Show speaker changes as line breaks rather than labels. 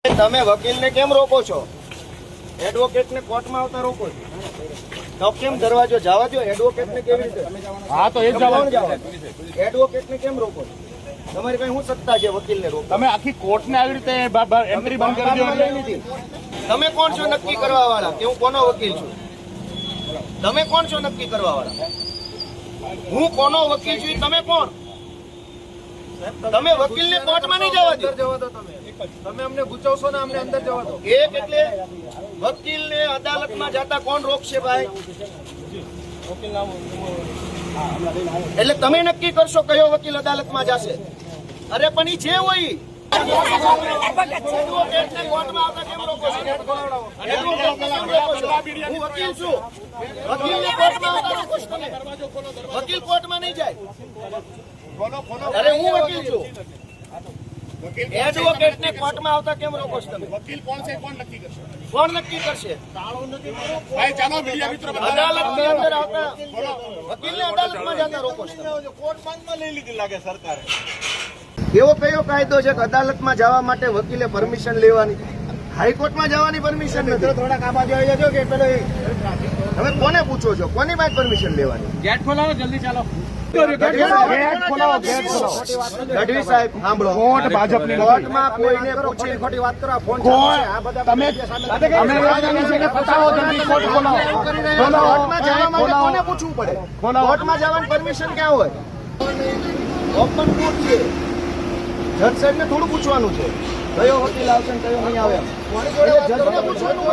તમે વકીલને કેમ રોકો છો? એડવોકેટને કોર્ટમાં આવતા રોકો છો તો કેમ દરવાજો જવા દો? એડવોકેટને કેવી રીતે?
હા તો એ જવા.
એડવોકેટને કેમ રોકો છો? તમારી કઈ શું સત્તા છે વકીલને રોકો?
તમે આખી કોર્ટને આવી રીતે એન્ટ્રી બંધ કરી દો એટલે
તમે કોણ છો નક્કી કરવા વાળા કે હું કોનો વકીલ છું? તમે કોણ છો નક્કી કરવા વાળા? હું કોનો વકીલ છું તમે કોણ? તમે વકીલને કોર્ટમાં નહીં જવા દો.
તમે અમને ગુચાવશો ને અમને અંદર જવા દો.
એક એટલે વકીલને અદાલતમાં જતા કોણ રોકશે ભાઈ? એટલે તમે નક્કી કરશો કયો વકીલ અદાલતમાં જશે? અરે પણ ઈ જે હોય એડવોકેટને કોર્ટમાં આવતા કેમ રોકો છો? હું વકીલ છું. વકીલને કોર્ટમાં આવતા રોકો છો તમે? વકીલ કોર્ટમાં નહીં જાય. અરે હું વકીલ છું. એડવોકેટને કોર્ટમાં આવતા કેમ રોકો છો તમે?
વકીલ કોણ છે કોણ નક્કી કરશે?
કોણ નક્કી કરશે?
ભાઈ ચાલો મીડિયા મિત્રો
અદાલતની અંદર આવતા વકીલને અદાલતમાં જતા રોકો છો તમે?
કોર્ટ બંધમાં લઈ લીધી લાગે સરકારે.
એવો કયો કાયદો છે કે અદાલતમાં જવા માટે વકીલે પરમિશન લેવાની? હાઈકોર્ટમાં જવાની પરમિશન નથી.
થોડાક આમાં જોઈ જજો કે પેલો
તમે કોને પૂછો છો? કોની પાસે પરમિશન લેવાની?
ગેટ ખોલાવો જલ્દી ચાલો.
ગઢવી સાહેબ સાંભળો,
કોર્ટ ભાજપની
કોર્ટમાં કોઈને પૂછી
ખોટી વાત કરો. ફોન
તમે
કોર્ટમાં જવા માટે કોને પૂછવું પડે? કોર્ટમાં જવાની પરમિશન ક્યાં હોય? ઓપન કોર્ટ છે. જજ સાહેબને થોડું પૂછવાનું છે કયો વકીલ આવશે ને કયો નહીં આવે. જજને પૂછવાનું.